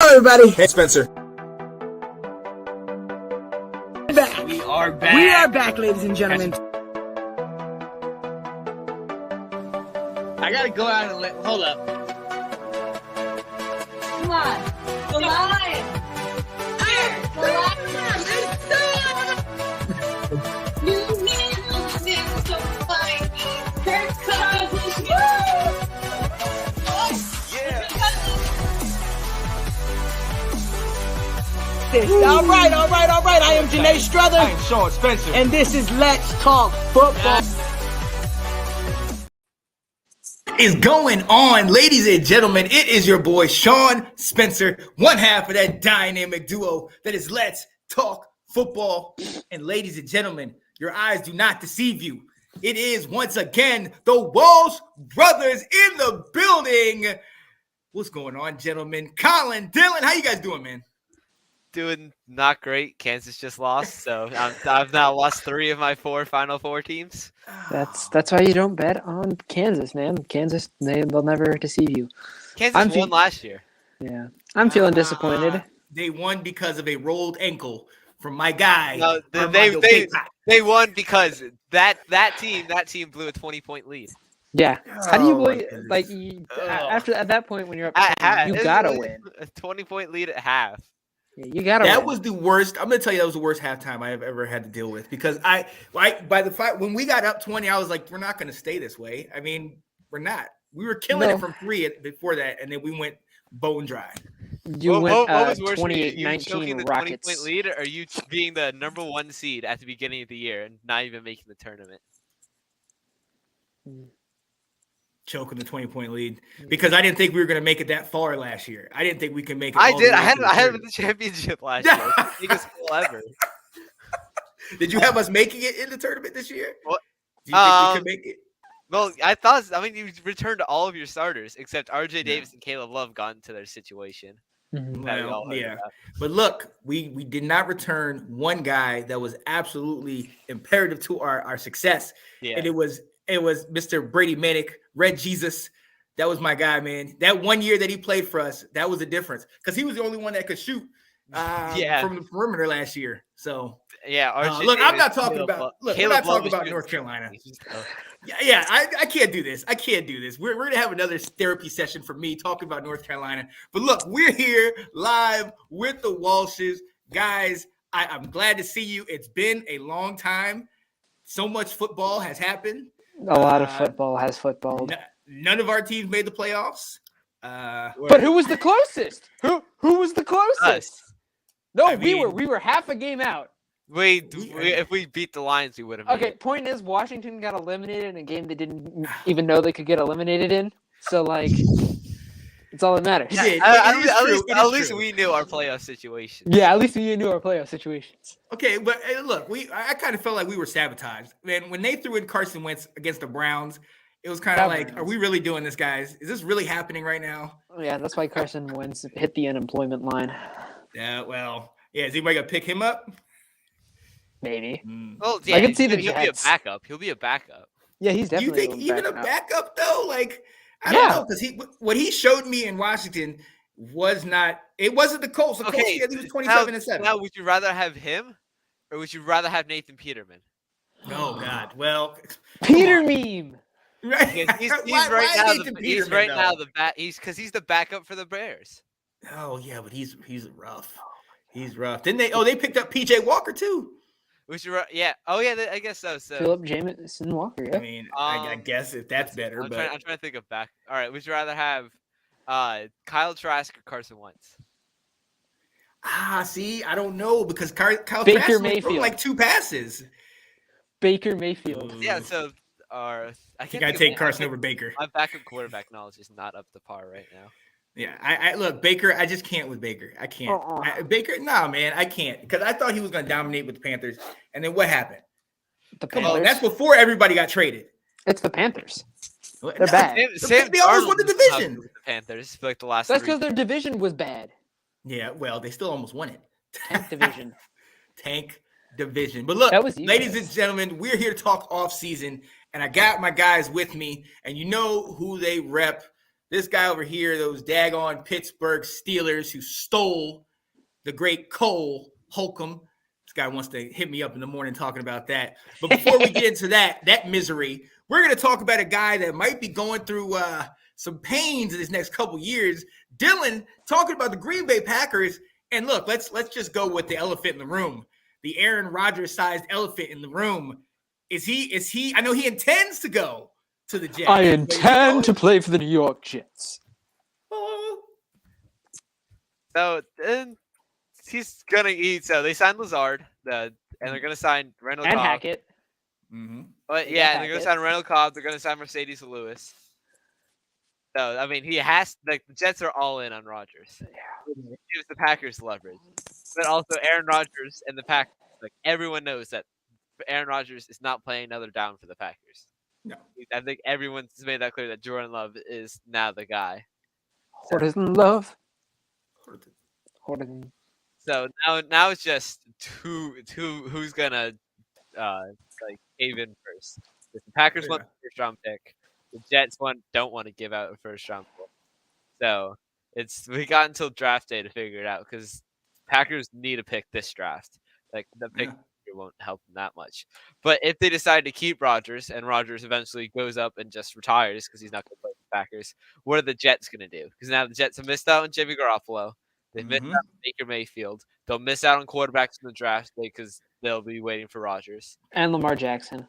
everybody. Hey, Spencer. Back. We are back. We are back, ladies and gentlemen. I gotta go out and hold up. Come on. The line. The line. New man so fine. Kirk Cousins. All right. I am Janae Strother. I am Sean Spencer. And this is Let's Talk Football. Is going on, ladies and gentlemen? It is your boy Sean Spencer, one half of that dynamic duo that is Let's Talk Football. And ladies and gentlemen, your eyes do not deceive you. It is once again the Walsh brothers in the building. What's going on, gentlemen? Colin, Dylan, how you guys doing, man? Doing not great. Kansas just lost, so I've now lost 3 of my Final Four teams. That's why you don't bet on Kansas, man. Kansas, they'll never deceive you. Kansas won last year. Yeah, I'm feeling disappointed. They won because of a rolled ankle from my guy. No, they won because that team blew a 20-point lead. Yeah. How do you believe after at that point when you're up, you gotta win. A 20-point lead at half. Yeah, you gotta. That win. was the worst. I'm gonna tell you that was the worst halftime I have ever had to deal with because by the fight when we got up 20, I was like, we're not gonna stay this way. I mean, we're not. We were killing it from 3 before that, and then we went bone dry. You what went was worse, 28-19 choking the Rockets. 20-point lead, or are you being the number 1 seed at the beginning of the year and not even making the tournament? Choking the 20-point lead because I didn't think we were going to make it that far last year. I didn't think we could make it. I did. I had the championship last year. The biggest goal ever. Did you have us making it in the tournament this year? What? Do you think we could make it? Well, you returned all of your starters except RJ Davis and Caleb Love got into their situation. Well, yeah. But look, we did not return one guy that was absolutely imperative to our success. Yeah. And it was Mr. Brady Manick, Red Jesus. That was my guy, man. That 1 year that he played for us, that was the difference because he was the only one that could shoot from the perimeter last year. So yeah, look, I'm not talking about. Look, we're not talking about North Carolina. Yeah, I can't do this. We're gonna have another therapy session for me talking about North Carolina. But look, we're here live with the Walshes, guys. I'm glad to see you. It's been a long time. So much football has happened. A lot of football has footballed. None of our teams made the playoffs. But who was the closest? Who was the closest? Us. No, we were half a game out. If we beat the Lions, we would have. Okay, point is Washington got eliminated in a game they didn't even know they could get eliminated in. So it's all that matters. Yeah, at least we knew our playoff situation. Yeah, at least we knew our playoff situations. Okay, but look, I kind of felt like we were sabotaged. Man, when they threw in Carson Wentz against the Browns, it was kind of like, are we really doing this, guys? Is this really happening right now? Yeah, that's why Carson Wentz hit the unemployment line. Yeah, well, yeah. Is anybody gonna pick him up? Maybe. Well, yeah, I can see he'll be a backup. He'll be a backup. Yeah, he's definitely. You think even a backup though? Like, I don't know, because what he showed me in Washington was not. It wasn't the Colts. The Colts, he was 27-7. Now, would you rather have him, or would you rather have Nathan Peterman? Oh God. Well, Peter meme. Right. He's right now the back. He's the backup for the Bears. Oh yeah, but he's rough. He's rough. Didn't they? Oh, they picked up PJ Walker too. Yeah. Oh yeah. I guess so. Philip Jameson Walker. Yeah. I mean, I guess if that's better. I'm trying to think of back. All right. Would you rather have Kyle Trask or Carson Wentz? See, I don't know because Kyle Baker Trask Mayfield. like 2 passes. Baker Mayfield. Yeah. So, I gotta take Carson over Baker. My backup quarterback knowledge is not up to par right now. Yeah, I look, Baker, I just can't with Baker. I can't. Baker, man, I can't because I thought he was going to dominate with the Panthers, and then what happened? Come on, that's before everybody got traded. It's the Panthers. They're bad. They almost won the division. The Panthers for like the last. That's because their division was bad. Yeah, well, they still almost won it. Tank division. Tank division. But look, ladies and gentlemen, we're here to talk offseason, and I got my guys with me, and you know who they rep. This guy over here, those daggone Pittsburgh Steelers who stole the great Cole Holcomb. This guy wants to hit me up in the morning talking about that. But before we get into that misery, we're going to talk about a guy that might be going through some pains in his next couple years. Dylan talking about the Green Bay Packers. And look, let's just go with the elephant in the room. The Aaron Rodgers-sized elephant in the room. Is he? I know he intends to go to the Jets. I intend to play for the New York Jets. Oh. So then he's gonna eat. So they signed Lazard, and they're gonna sign Randall And Cobb. Hackett. Mm-hmm. But Yeah, yeah, and they're gonna Hackett. sign Randall Cobb. They're gonna sign Mercedes Lewis. So I mean, he has the Jets are all in on Rodgers. It gives the Packers leverage, but also Aaron Rodgers and the Packers. Like everyone knows that Aaron Rodgers is not playing another down for the Packers. No. I think everyone's made that clear that Jordan Love is now the guy. Horton Love. Horton. So now it's just who's gonna like cave in first. If the Packers want the first round pick, the Jets don't want to give out a first round pick. So we got until draft day to figure it out because Packers need a pick this draft. Like the pick won't help them that much. But if they decide to keep Rodgers and Rodgers eventually goes up and just retires because he's not going to play for the Packers, what are the Jets going to do? Because now the Jets have missed out on Jimmy Garoppolo. They've missed out on Baker Mayfield. They'll miss out on quarterbacks in the draft because they'll be waiting for Rodgers. And Lamar Jackson.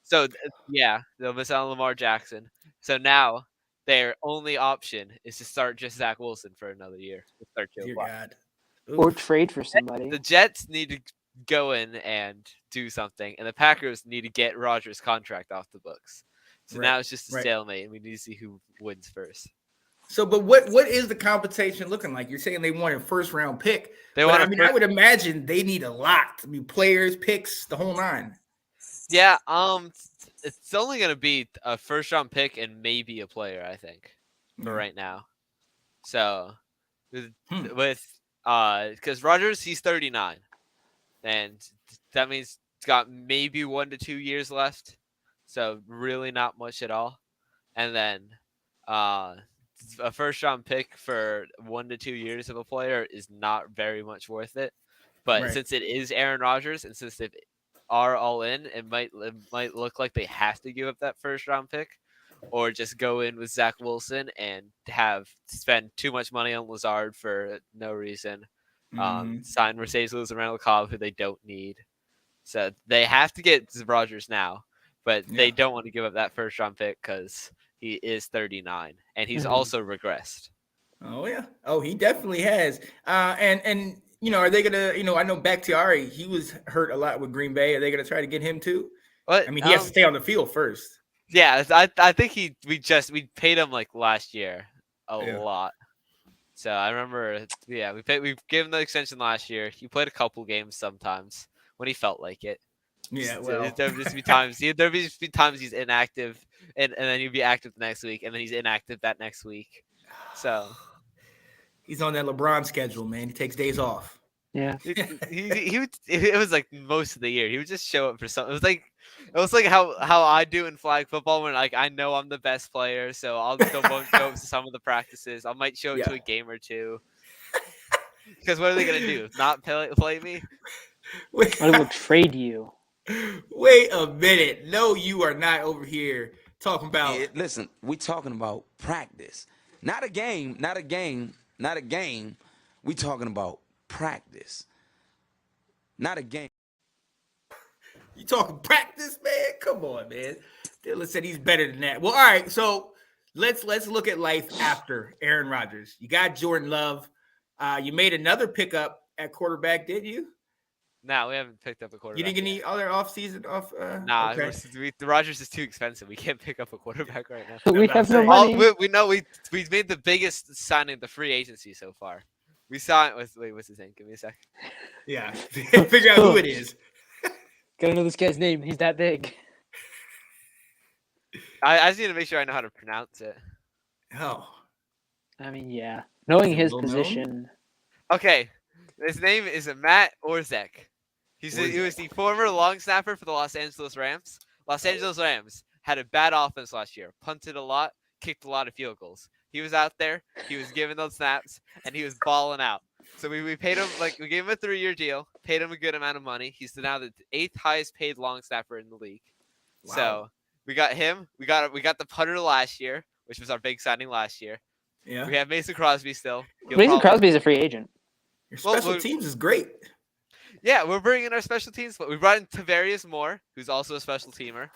So, yeah, they'll miss out on Lamar Jackson. So now their only option is to start just Zach Wilson for another year. Dear God. Or trade for somebody. The Jets need to go in and do something, and the Packers need to get Rodgers' contract off the books. So now it's just a stalemate, and we need to see who wins first. So, but what is the compensation looking like? You're saying they want a first round pick. I would imagine they need a lot. I mean, players, picks, the whole nine. Yeah, it's only going to be a first round pick and maybe a player, I think, for right now. So, because Rodgers, he's 39, and that means he's got maybe 1 to 2 years left. So really not much at all. And then a first round pick for 1 to 2 years of a player is not very much worth it. But since it is Aaron Rodgers, and since they are all in, it might look like they have to give up that first round pick, or just go in with Zach Wilson and spend too much money on Lazard for no reason. Sign Mercedes Lewis and Randall Cobb, who they don't need. So they have to get Rodgers now, but they don't want to give up that first round pick because he is 39 and he's also regressed. Oh yeah. Oh, he definitely has. And you know, are they gonna? You know, I know Bakhtiari, he was hurt a lot with Green Bay. Are they gonna try to get him too? But, I mean, he has to stay on the field first. Yeah, I think we paid him like last year a lot. So I remember, we gave him the extension last year. He played a couple games sometimes when he felt like it. Yeah, well, there'd just be times he's inactive, and then he'd be active the next week, and then he's inactive that next week. So he's on that LeBron schedule, man. He takes days off. Yeah, it was like most of the year he would just show up for something. It was like how I do in flag football when like I know I'm the best player, so I'll still won't show up to some of the practices. I might show up to a game or two. Because what are they gonna do? Not play me? I will trade you. Wait a minute. No, you are not over here talking about. Yeah, listen, we talking about practice, not a game. We talking about practice, not a game. You talking practice, man? Come on, man. Dylan said he's better than that. Well, all right. So let's look at life after Aaron Rodgers. You got Jordan Love. You made another pickup at quarterback, did you? No, we haven't picked up a quarterback. You didn't get any other offseason off? Nah, okay. the Rodgers is too expensive. We can't pick up a quarterback right now. We have no money. We know we made the biggest signing of the free agency so far. We signed with what's his name? Give me a sec. Yeah, figure out who it is. Gotta know this guy's name. He's that big. I just need to make sure I know how to pronounce it. Oh, I mean, yeah. Knowing his well position. Okay, his name is Matt Orzek. He was the former long snapper for the Los Angeles Rams. Los Angeles Rams had a bad offense last year. Punted a lot, kicked a lot of field goals. He was out there. He was giving those snaps, and he was balling out. So we paid him we gave him a 3-year deal, paid him a good amount of money. He's now the 8th highest paid long snapper in the league. Wow. So we got him. We got the punter last year, which was our big signing last year. Yeah. We have Mason Crosby still. Mason Crosby's a free agent. Your special teams is great. Yeah, we're bringing our special teams, but we brought in Tavarius Moore, who's also a special teamer.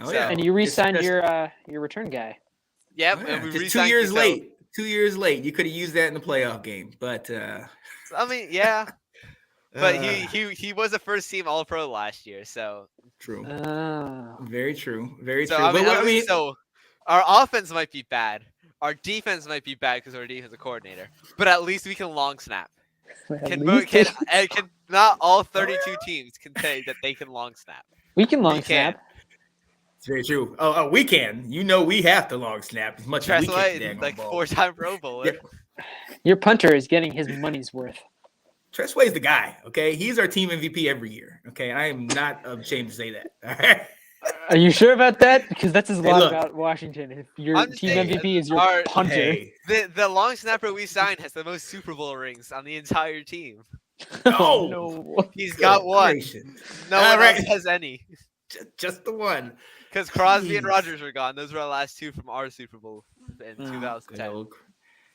Oh yeah. And you re-signed your return guy. Yep, Oh, yeah. and we Just re-signed 2 years Kiko. late. 2 years late. You could have used that in the playoff game, but I mean, yeah. But he was a first team All Pro last year, so true. Oh. Very true. Very so true. I mean, so our offense might be bad. Our defense might be bad because we're a defensive coordinator. But at least we can long snap. Can not all 32 teams can say that they can long snap. We can long We can. snap. It's very true. Oh, we can. You know, we have to long snap as much as we Tressway, can. like 4-time Pro Bowler. Yeah. Your punter is getting his money's worth. Tressway's the guy. Okay, he's our team MVP every year. Okay, I am not ashamed to say that. All right. Are you sure about that? Because that says a lot look. about Washington. If your I'm just team saying, MVP is your our- punter. Hey. The long snapper we signed has the most Super Bowl rings on the entire team. No. No. He's got one. Gracious. No All one right. else has any. Just the one. Because Crosby and Jeez. Rogers were gone. Those were our last two from our Super Bowl in 2010. Good old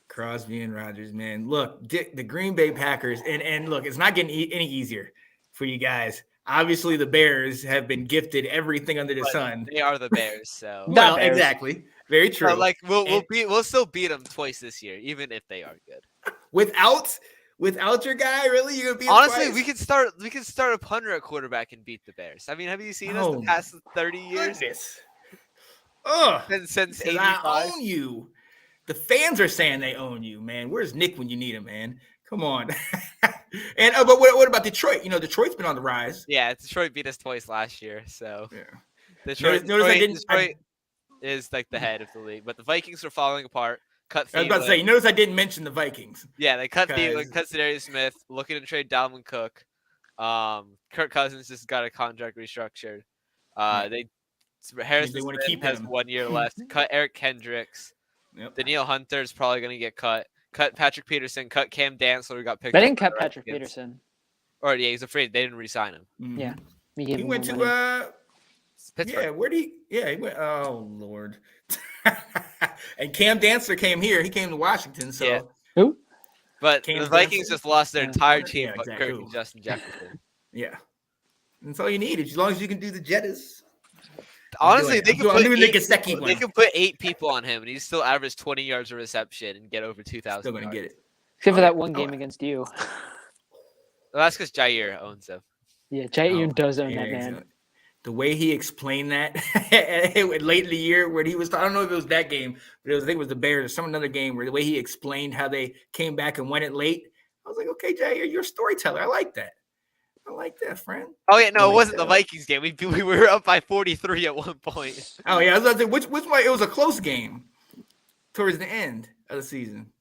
Crosby and Rogers, man. Look, the Green Bay Packers, and look, it's not getting any easier for you guys. Obviously, the Bears have been gifted everything under the But sun. They are the Bears, so. Well, Bears. exactly. Very true. But like And- we'll still beat them twice this year, even if they are good. Without your guy, really, you're gonna be Honestly, we could start a punter at quarterback and beat the Bears. I mean, have you seen us Oh, the past 30 years? Goodness. Ugh. Since Because I 85? own you. The fans are saying they own you, man. Where's Nick when you need him, man? Come on. And but what about Detroit? You know, Detroit's been on the rise. Yeah, Detroit beat us twice last year, so Yeah. Detroit, Notice I didn't- Detroit is like the head of the league, but the Vikings are falling apart. Cut I was about to say, Thielen. you notice I didn't mention the Vikings. Yeah, they cut Thielen, because- cut Darius Smith, looking to trade Dalvin Cook. Kirk Cousins just got a contract restructured. Harrison wanna Smith keep has him. 1 year left. Cut Eric Kendricks. Yep. Danielle Hunter is probably going to get cut. Cut Patrick Peterson. Cut Cam Dantzler, who got picked They up didn't by cut the Patrick Redskins. Peterson. Or yeah, he's afraid they didn't re-sign him. Mhm. Yeah. He gave He him went more to money. Pittsburgh. yeah, where'd he he went, oh Lord. And Cam Dantzler came here. He came to Washington, so Yeah. Who? But Cam the Vikings Dantzler? just lost their Yeah. entire team, Yeah, but exactly. Kirk and Justin Jefferson. yeah. That's all you need. As long as you can do the Jettas. Honestly, doing it. they I'm could doing- put I'm doing the 8 Gesicki people, one. they could put 8 people on him, and he's still averaged 20 yards of reception and get over 2,000. Still gonna yards. get it. Except for that one Oh, game against you. Well, that's because Jair owns him. Yeah, Jair Oh, does own yeah, that man. exactly. The way he explained that late in the year, where he was, I don't know if it was that game, but I think it was the Bears or some another game, where the way he explained how they came back and won it late, I was like, okay, Jair, you're a storyteller. I like that. I like that, friend. Oh yeah, no, it like wasn't the that. Vikings game. We were up by 43 at one point. Oh yeah, I was about to say, which one? It was a close game towards the end of the season.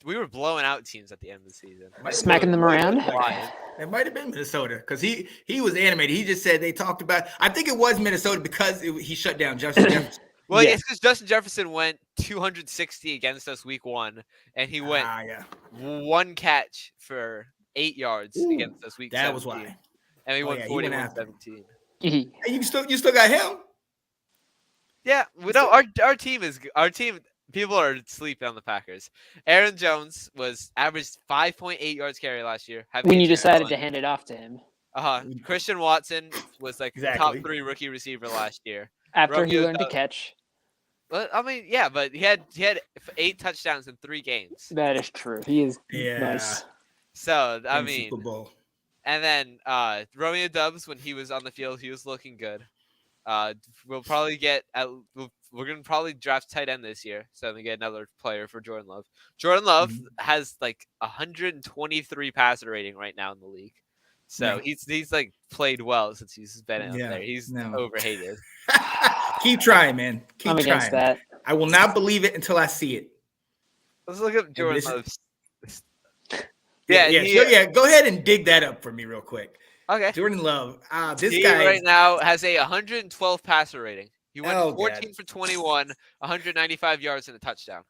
We were blowing out teams at the end of the season. Smacking them around. Lions. It might have been Minnesota because he was animated. He just said they talked about. I think it was Minnesota because he shut down Justin Jefferson. Well, Yeah. it's because Justin Jefferson went 260 against us week 1, and he went Yeah, 1 catch for 8 yards Ooh, against us week 17. that was why. And we Oh, won yeah, he went 41-17. Hey, you still got him. Yeah, we know our team is our team. People are sleeping on the Packers. Aaron Jones was averaged 5.8 yards carry last year. When you decided to hand it off to him Christian Watson was like Exactly. top 3 rookie receiver last year. after he Romeo learned to Doubs. catch. But I mean, yeah, but he had 8 touchdowns in 3 games. That is true. He is Yeah. nice. So I In mean, Super Bowl. and then Romeo Doubs, when he was on the field, he was looking good. We'll probably get we're gonna probably draft tight end this year, so we get another player for Jordan Love. Jordan Love has like 123 passer rating right now in the league, so Yeah. he's like played well since he's been out Yeah, there. He's no. overhated. Keep trying, man. Keep I'm trying. against that. I will not believe it until I see it. Let's look at Jordan this- Love. Yeah. Go ahead and dig that up for me real quick. Okay. Jordan Love. This He guy right now has a 112 passer rating. He went Oh, 14 for 21, 195 yards and a touchdown.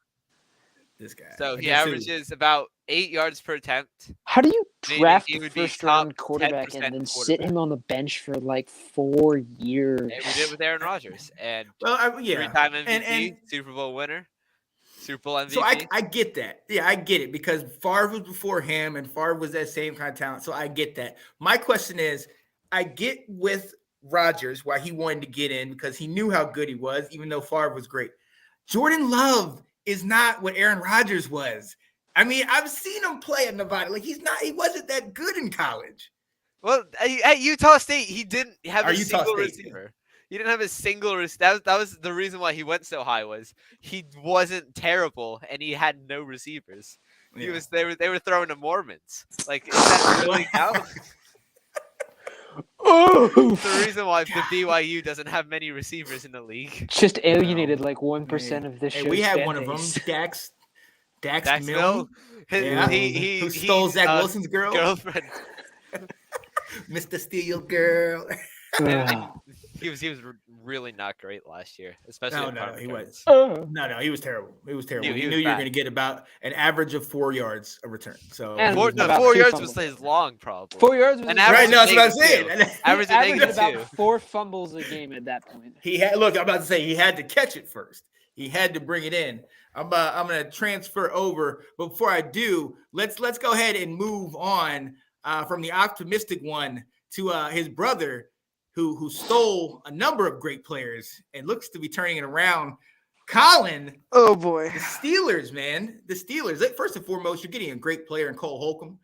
This guy. So he Against who? averages about 8 yards per attempt. How do you Meaning draft he a would be first round top quarterback 10% and then sit quarterback. him on the bench for like 4 years? And we did it with Aaron Rodgers. And Well, yeah. three-time MVP, And Super Bowl winner, Super Bowl MVP. so I get that. Yeah, I get it because Favre was before him and Favre was that same kind of talent. So I get that. My question is, I get with Rodgers why he wanted to get in because he knew how good he was, even though Favre was great. Jordan Love is not what Aaron Rodgers was. I mean, I've seen him play at Nevada. Like he wasn't that good in college. Well, at Utah State, he didn't have Or a Utah single State, receiver. He didn't have a single receiver. That was the reason why he went so high was he wasn't terrible and he had no receivers. He Yeah. was they were throwing to Mormons. Like, is that really count? The reason why the BYU doesn't have many receivers in the league. Just alienated like 1% of this Hey, show. we had one of them, Dax Dax Milne. Mill, Yeah. he Who stole Zach Wilson's girl? girlfriend. Mr. Mr. Steal Your Girl. He was really not great last year, especially in No, punt he returns. was. No, he was terrible. He was terrible. He You was knew you were bad. going to get about an average of 4 yards a return. So And Four, about 4 2 yards fumbles. was his long problem. 4 yards was An his- average right, no, that's what I'm negative saying. two. Average he of averaged negative about two. 4 fumbles a game at that point. He had I'm about to say he had to catch it first. He had to bring it in. I'm going to transfer over, but before I do, let's go ahead and move on from the optimistic one to his brother, who stole a number of great players and looks to be turning it around. Colin, Oh boy. the Steelers, man, the Steelers. First and foremost, you're getting a great player in Cole Holcomb,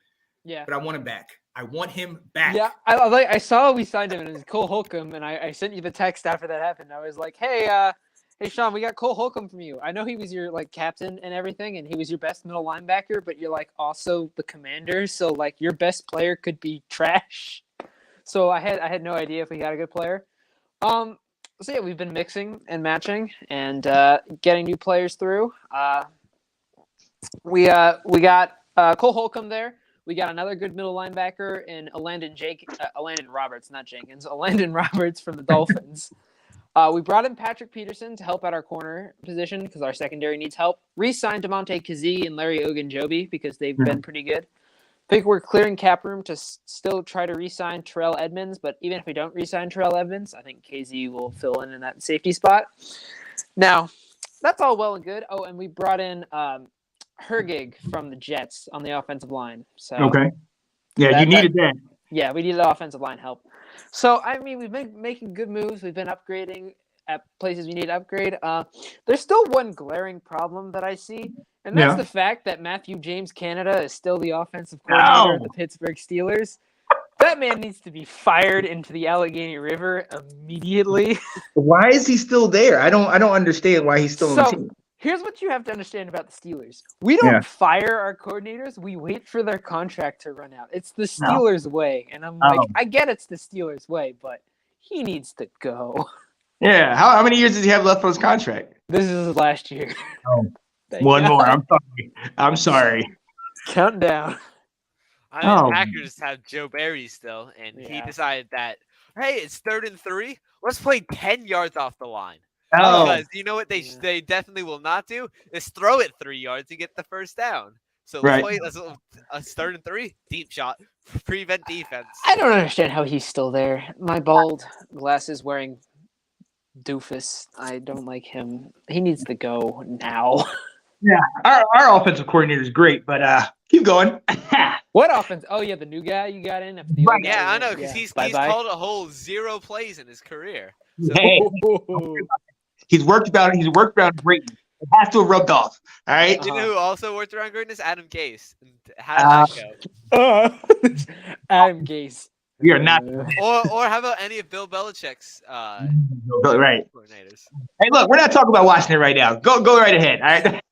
Yeah. but I want him back. I want him back. Yeah, I saw we signed him and it was Cole Holcomb, and I sent you the text after that happened. I was like, hey Sean, we got Cole Holcomb from you. I know he was your like captain and everything, and he was your best middle linebacker, but you're like also the commander, so like your best player could be trash. So I had no idea if we had a good player. So yeah, we've been mixing and matching and getting new players through. We got Cole Holcomb there. We got another good middle linebacker in Alandon Roberts, not Jenkins. Alandon Roberts from the Dolphins. We brought in Patrick Peterson to help out our corner position because our secondary needs help. Re-signed DeMonte Kazee and Larry Ogunjobi because they've been pretty good. I think we're clearing cap room to still try to re-sign Terrell Edmonds, but even if we don't re-sign Terrell Edmonds, I think KZ will fill in that safety spot. Now, that's all well and good. Oh, and we brought in Hergig from the Jets on the offensive line. So Okay. Yeah, you needed that. yeah, we needed offensive line help. So, I mean, we've been making good moves. We've been upgrading at places we need to upgrade. There's still one glaring problem that I see, and that's the fact that Matthew James Canada is still the offensive coordinator of the Pittsburgh Steelers. That man needs to be fired into the Allegheny River immediately. Why is he still there? I don't understand why he's still on the So, team. here's what you have to understand about the Steelers. We don't fire our coordinators. We wait for their contract to run out. It's the Steelers' way. And I'm like, I get it's the Steelers' way, but he needs to go. Yeah. How many years does he have left on his contract? This is his last year. Oh. Thank One God. more. I'm sorry. Count down. I mean, Packers have Joe Barry still, and he Yeah. decided that, hey, it's 3rd and 3. Let's play 10 yards off the line. Oh. Because you know what they definitely will not do is throw it 3 yards and get the first down. So Right. let's play a 3rd and 3, deep shot, prevent defense. I don't understand how he's still there. My bald glasses wearing doofus. I don't like him. He needs to go now. Yeah. Our offensive coordinator is great, but keep going. What offense? Oh yeah, the new guy you got in. After the old guy Yeah, I went. know, because Yeah. he's Bye-bye. called a whole 0 plays in his career. So, Hey, he's worked around greatness. It has to have rubbed off. All right. you know who also worked around greatness? Adam Gase. And how did that go? Adam Gase. We are not Or how about any of Bill Belichick's right. coordinators? Hey, look, we're not talking about Washington right now. Go right ahead. All right.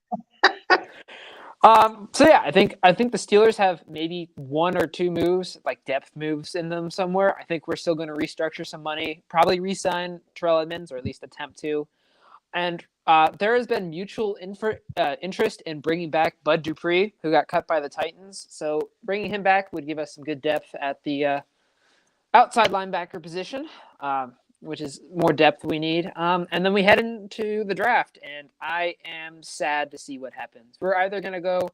So yeah, I think the Steelers have maybe 1 or 2 moves, like depth moves in them somewhere. I think we're still going to restructure some money, probably re-sign Terrell Edmonds, or at least attempt to. And there has been mutual interest in bringing back Bud Dupree, who got cut by the Titans. So bringing him back would give us some good depth at the outside linebacker position. which is more depth we need. And then we head into the draft, and I am sad to see what happens. We're either going to go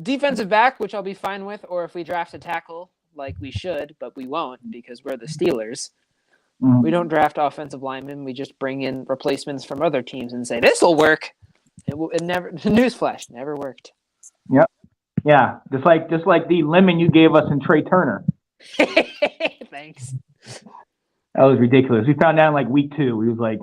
defensive back, which I'll be fine with, or if we draft a tackle, like we should, but we won't because we're the Steelers. We don't draft offensive linemen. We just bring in replacements from other teams and say, this will work. It never, newsflash, never worked. Yep. Yeah. Just like the lemon you gave us in Trey Turner. Thanks. That was ridiculous. We found out in like week 2. We was like,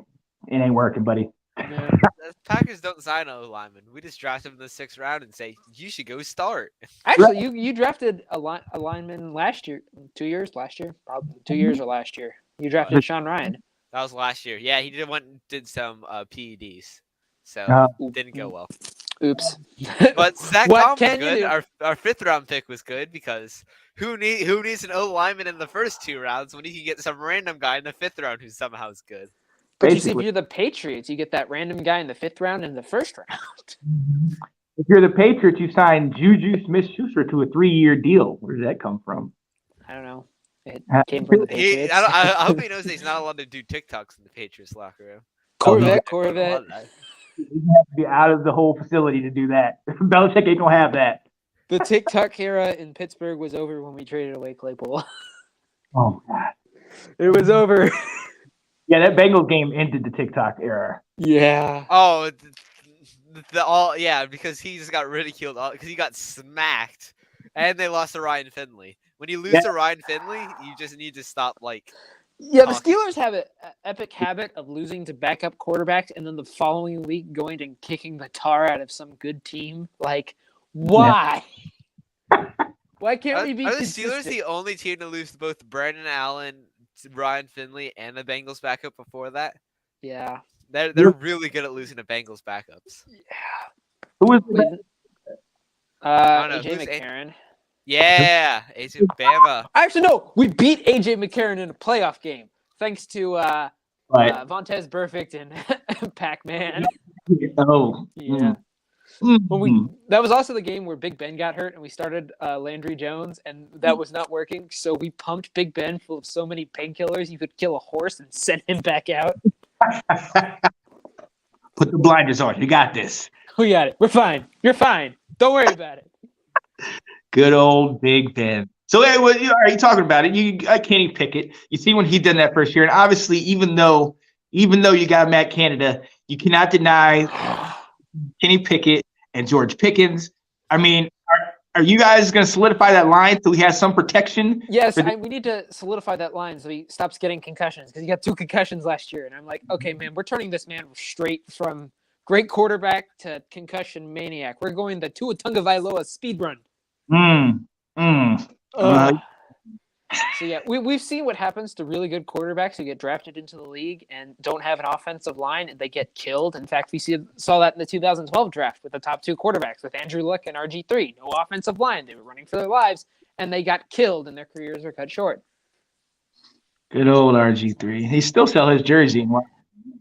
it ain't working, buddy. Yeah. The Packers don't sign a lineman. We just draft him in the 6th round and say, you should go start. Actually, you drafted a lineman last year, 2 years, last year? Probably 2 years or last year. You drafted Sean Ryan. That was last year. Yeah, he did some PEDs. So didn't go well. Oops. But Zach What Tom was can you good. do? Our 5th round pick was good because who needs an O lineman in the first 2 rounds when you can get some random guy in the 5th round who somehow is good? But you see, if Basically. you're the Patriots, you get that random guy in the 5th round and the 1st round. If you're the Patriots, you signed Juju Smith-Schuster to a 3-year deal. Where did that come from? I don't know. It came from the Patriots. I hope he knows that he's not allowed to do TikToks in the Patriots locker room. Corvette. You have to be out of the whole facility to do that. Belichick ain't gonna have that. The TikTok era in Pittsburgh was over when we traded away Claypool. Oh God. It was over. Yeah, that Bengals game ended the TikTok era. Yeah. Oh, because he just got ridiculed because he got smacked, and they lost to Ryan Finley. When you lose to Ryan Finley, you just need to stop Yeah, the Steelers have an epic habit of losing to backup quarterbacks and then the following week going and kicking the tar out of some good team. Like, why? Why can't we be Are the consistent? Steelers the only team to lose to both Brandon Allen, Ryan Finley, and the Bengals backup before that? Yeah. They're really good at losing to Bengals backups. Who was the I don't know, AJ who's McCarron. Yeah, AJ Bama. Actually, no. We beat AJ McCarron in a playoff game thanks to Vontez Burfict and Pac-Man. Oh. Yeah. Mm. That was also the game where Big Ben got hurt and we started Landry Jones, and that was not working. So we pumped Big Ben full of so many painkillers you could kill a horse and send him back out. Put the blinders on. You got this. We got it. We're fine. You're fine. Don't worry about it. Good old Big Ben. So, hey, are you talking about it? Kenny Pickett. You see when he done that first year, and obviously, even though you got Matt Canada, you cannot deny Kenny Pickett and George Pickens. I mean, are you guys going to solidify that line so he has some protection? Yes, we need to solidify that line so he stops getting concussions because he got 2 concussions last year. And I'm like, okay, man, we're turning this man straight from great quarterback to concussion maniac. We're going the Tua Tagovailoa speed run. So, yeah, we've seen what happens to really good quarterbacks who get drafted into the league and don't have an offensive line and they get killed. In fact, we saw that in the 2012 draft with the top 2 quarterbacks with Andrew Luck and RG3. No offensive line. They were running for their lives, and they got killed, and their careers were cut short. Good old RG3. He still sell his jersey.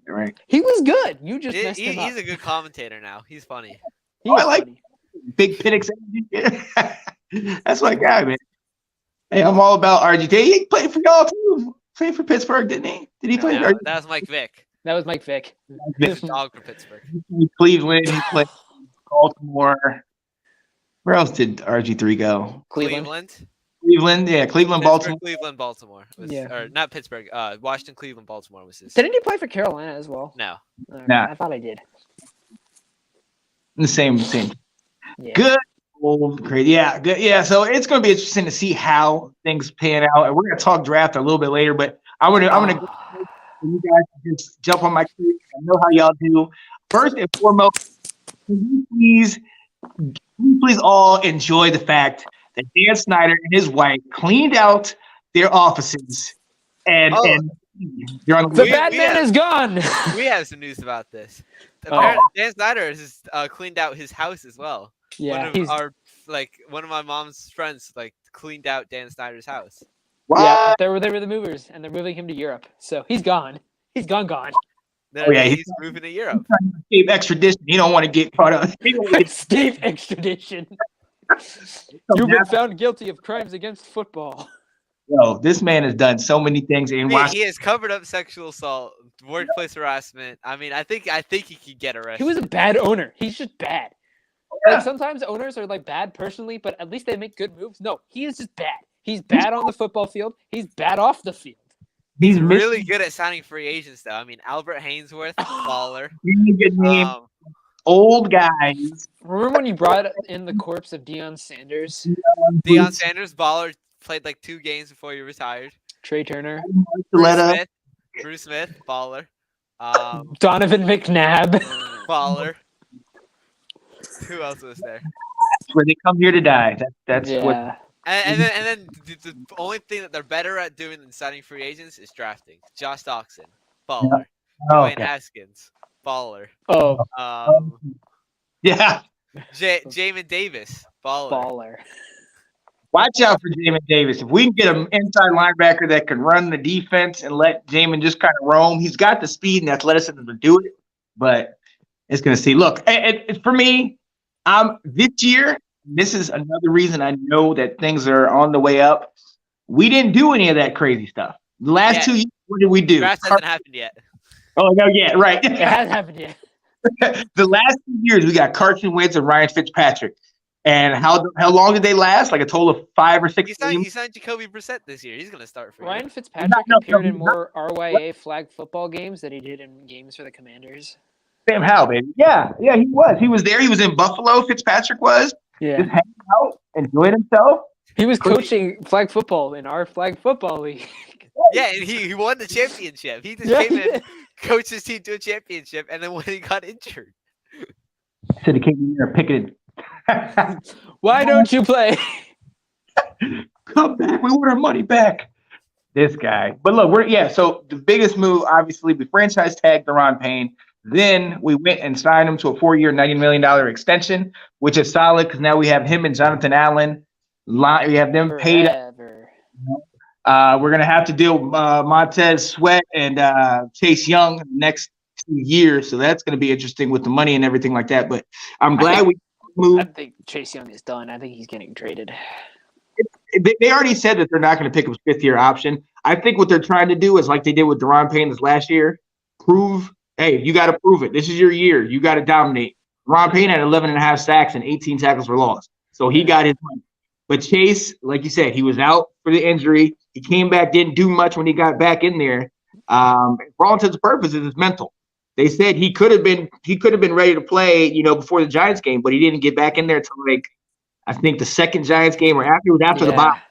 Right. He was good. You just messed him up. He's a good commentator now. He's funny. I like Big Penix. That's my guy, man. Hey, I'm all about RG3. He played for y'all too. Played for Pittsburgh, didn't he? Did he play for That was Mike Vick. That was Mike Vick. He's a dog for Pittsburgh. Cleveland. He played Baltimore. Where else did RG3 go? Cleveland. Yeah, Cleveland, Baltimore. Cleveland, Baltimore. Or not Pittsburgh. Washington, Cleveland, Baltimore was his. Didn't he play for Carolina as well? No. Nah. I thought I did. The same. Yeah. Good. Great. Yeah, good. Yeah, so it's going to be interesting to see how things pan out. And we're going to talk draft a little bit later, but I'm going to go you guys just jump on my case. I know how y'all do. First and foremost, can you please all enjoy the fact that Dan Snyder and his wife cleaned out their offices and you're on the bad man is gone. We have some news about this. Apparently, Dan Snyder has cleaned out his house as well. Yeah, one of my mom's friends cleaned out Dan Snyder's house. What? Yeah, they were the movers, and they're moving him to Europe. So he's gone. He's gone. He's moving to Europe. Escape extradition. You don't want to get caught up. Escape extradition. You've been found guilty of crimes against football. yo, this man has done so many things in Washington. He has covered up sexual assault, workplace harassment. I mean, I think he could get arrested. He was a bad owner. He's just bad. Yeah. Like sometimes owners are like bad personally, but at least they make good moves. No, he is just bad. He's bad on the football field. He's bad off the field. He's really good at signing free agents, though. I mean, Albert Hainsworth, baller. Really good name. Old guys. Remember when you brought in the corpse of Deion Sanders? Deion Sanders, baller, played like 2 games before he retired. Trey Turner. Bruce Smith, baller. Donovan McNabb. Baller. Who else was there? That's where they come here to die. That's yeah. what. And then the only thing that they're better at doing than signing free agents is drafting. Josh Doxson, baller. Dwayne Haskins, baller. Oh. Yeah. Jamin Davis, baller. Watch out for Jamin Davis. If we can get an inside linebacker that can run the defense and let Jamin just kind of roam, he's got the speed and athleticism to do it. But it's going to see. Look, for me, this year, this is another reason I know that things are on the way up. We didn't do any of that crazy stuff. The last 2 years, what did we do? Draft hasn't happened yet. Oh, no, yeah, right. It hasn't happened yet. The last 2 years, we got Carson Wentz and Ryan Fitzpatrick. And how long did they last? Like a total of 5 or 6 games? He signed Jacoby Brissett this year. He's going to start for Ryan you. Fitzpatrick appeared in more RYA flag football games than he did in games for the Commanders. Sam Howell, baby. Yeah, he was. He was there. He was in Buffalo. Fitzpatrick was. Yeah. Just hanging out, enjoying himself. He was coaching flag football in our flag football league. Yeah, and he won the championship. He just came in, coached his team to a championship, and then when he got injured. Said he came in there and picketed. Why don't you play? Come back. We want our money back. This guy. But look, so the biggest move, obviously, we franchise tagged Deron Payne. Then we went and signed him to a 4-year, $90 million extension, which is solid because now we have him and Jonathan Allen. We have them paid. We're going to have to deal with Montez Sweat and Chase Young the next 2 years. So that's going to be interesting with the money and everything like that. But I'm glad we moved. I think Chase Young is done. I think he's getting traded. They already said that they're not going to pick up a 5th-year option. I think what they're trying to do is like they did with Deron Payne this last year, prove, hey, you got to prove it. This is your year. You got to dominate. Deron Payne had 11.5 sacks and 18 tackles for loss. So he got his money. But Chase, like you said, he was out for the injury. He came back, didn't do much when he got back in there. For all intents and purposes, it's mental. They said he could have been ready to play, before the Giants game, but he didn't get back in there until like I think the second Giants game or after the bye.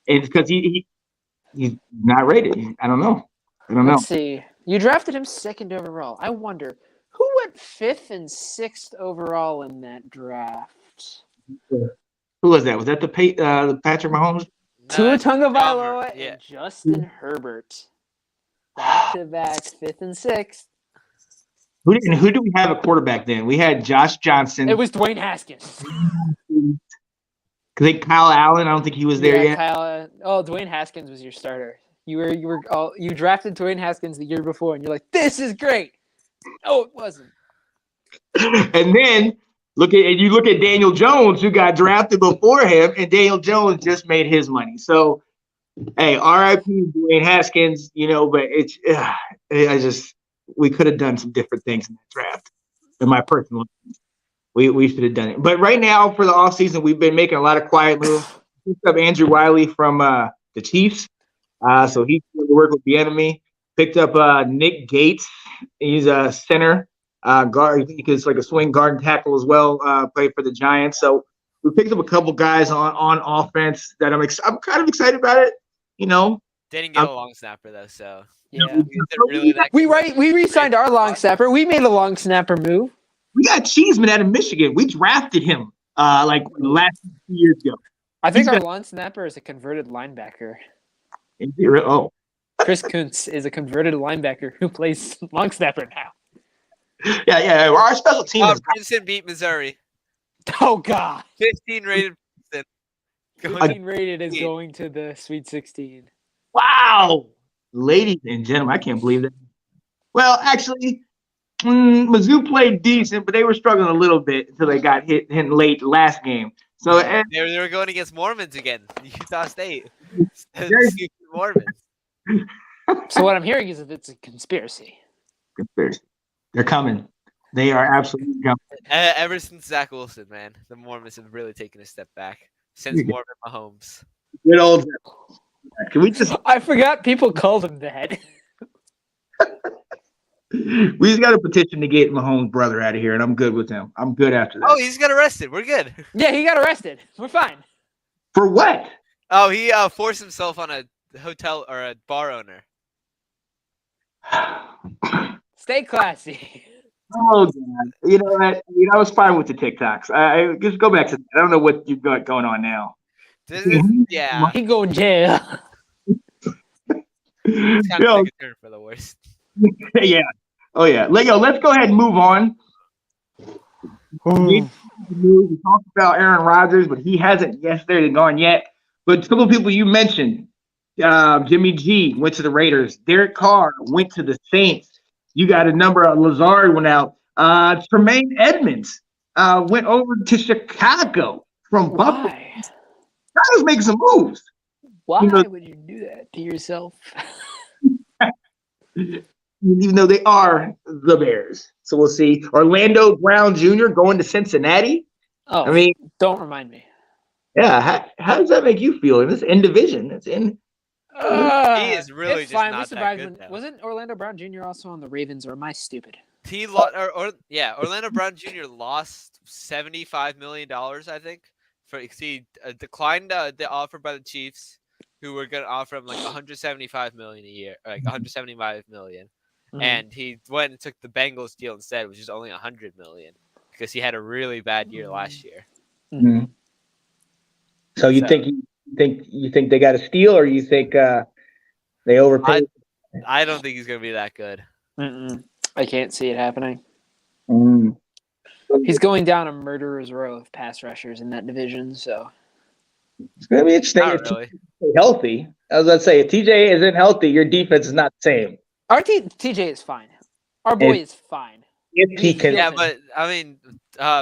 And it's because he's not rated. I don't know. Let's see. You drafted him 2nd overall. I wonder who went 5th and 6th overall in that draft. Who was that? Was that the Patrick Mahomes? Tua Tagovailoa Yeah. and Justin Herbert. Back-to-back 5th and 6th. Who do we have at quarterback then? We had Josh Johnson. It was Dwayne Haskins. Because Kyle Allen, I don't think he was there yet. Dwayne Haskins was your starter. You drafted Dwayne Haskins the year before, and you're like, this is great. Oh, it wasn't. And then you look at Daniel Jones, who got drafted before him, and Daniel Jones just made his money. So, hey, R.I.P. Dwayne Haskins. But we could have done some different things in that draft. In my personal opinion, we should have done it. But right now, for the offseason, we've been making a lot of quiet moves. We picked up Andrew Wiley from the Chiefs. So he's going to work with the enemy. Picked up Nick Gates. He's a center guard. He can like a swing guard and tackle as well. Played for the Giants. So we picked up a couple guys on offense that I'm kind of excited about it. Didn't get a long snapper though, so yeah. Really we re-signed our long snapper. We made a long snapper move. We got Cheeseman out of Michigan. We drafted him like the last 2 years ago. I think our long snapper is a converted linebacker. Oh. Chris Kuntz is a converted linebacker who plays long snapper now. Yeah. Our special team is Princeton beat Missouri. Oh God. 15 rated. 15 rated is going to the Sweet 16. Wow. Ladies and gentlemen, I can't believe that. Well, actually, Mizzou played decent, but they were struggling a little bit until they got hit late last game. So They were going against Mormons again. Utah State. There's- Stupid Mormons. So what I'm hearing is that it's a conspiracy. conspiracy. They're coming. They are absolutely coming. Ever since Zach Wilson, man, the Mormons have really taken a step back. Since You get- Mormon Mahomes. Good old. Can we just? I forgot people called him that. We just got a petition to get Mahomes' brother out of here, and I'm good with him. I'm good after that. Oh, he just got arrested. We're good. Yeah, he got arrested. We're fine. For what? Oh, he forced himself on a hotel or a bar owner. Stay classy. Oh God! You know what? I was fine with the TikToks. I just go back to that. I don't know what you got going on now. This is, yeah, He go in jail. it's kind Yo, of take a turn for the worst. yeah. Oh yeah. Let's go ahead and move on. We talked about Aaron Rodgers, but he hasn't yesterday gone yet. But a couple of people you mentioned, Jimmy G went to the Raiders. Derek Carr went to the Saints. You got a number of Lazard went out. Tremaine Edmonds went over to Chicago from Buffalo. Why? Chicago's making some moves. Why You know- would you do that to yourself? Even though they are the Bears. So we'll see. Orlando Brown Jr. going to Cincinnati. Oh, I mean, don't remind me. yeah. How does that make you feel? In this in division, it's in. He is really it's just fine. We not that survived good, when- though. Wasn't Orlando Brown Jr. also on the Ravens, or am I stupid? He lost, Orlando Brown Jr. lost $75 million, I think. He declined the offer by the Chiefs, who were going to offer him like $175 million a year, or like $175 million. Mhm. And he went and took the Bengals deal instead, which is only $100 million, because he had a really bad year last year. Mm-hmm. So you think they got a steal, or you think they overpaid? I don't think he's going to be that good. Mm-mm. I can't see it happening. Mm. He's going down a murderer's row of pass rushers in that division. So It's gonna be interesting. Not If really. TJ healthy, I was gonna say, if TJ isn't healthy, your defense is not the same. our TJ is fine. Our boy is fine. If he can, Yeah, Hilton. but I mean,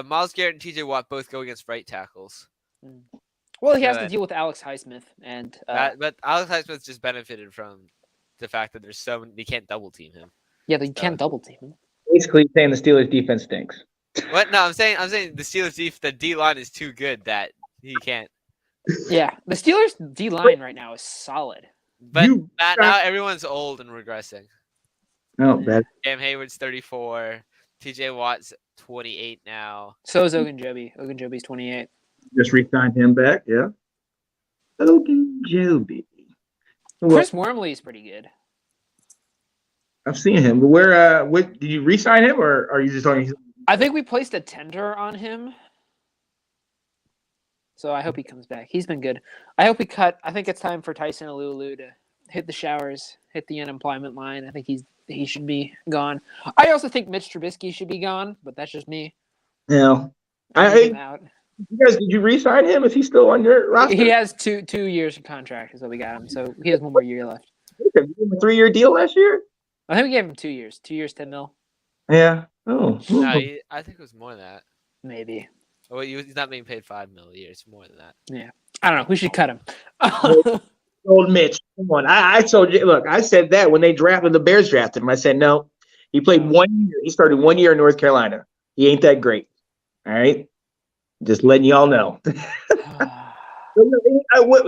Myles Garrett and TJ Watt both go against right tackles. Well, he has to Good. deal with Alex Highsmith, and But Alex Highsmith just benefited from the fact that they can't double team him. yeah, they can't double team him. basically saying the Steelers defense stinks. What? No, I'm saying the Steelers the D line is too good that he can't. Yeah, the Steelers D line right now is solid. But You- now everyone's old and regressing. No, bad. Cam Hayward's 34. TJ Watt's 28 now. So is Ogunjobi. Ogunjobi's 28. Just re-signed him back. Yeah. Ogunjobi. Well, Chris Wormley is pretty good. I've seen him, but where? What did you re-sign him, or are you just talking? I think we placed a tender on him. So I hope he comes back. He's been good. I hope we cut. I think it's time for Tyson Alulu to hit the showers, hit the unemployment line. I think he should be gone. I also think Mitch Trubisky should be gone, but that's just me. Yeah. I need him out. You guys, did you re-sign him? Is he still on your roster? He has two years of contract is what we got him. So he has one more year left. Did you give him a 3-year deal last year? I think we gave him 2 years. 2 years, 10 mil, Yeah. Oh. No, I think it was more than that. maybe. Oh, he's not being paid $5 million a year. It's more than that. I don't know. We should cut him. Old Mitch. Come on. I told you. Look, I said that when they drafted the Bears drafted him. I said no. He played 1 year. He started 1 year in North Carolina. He ain't that great. All right. Just letting y'all know.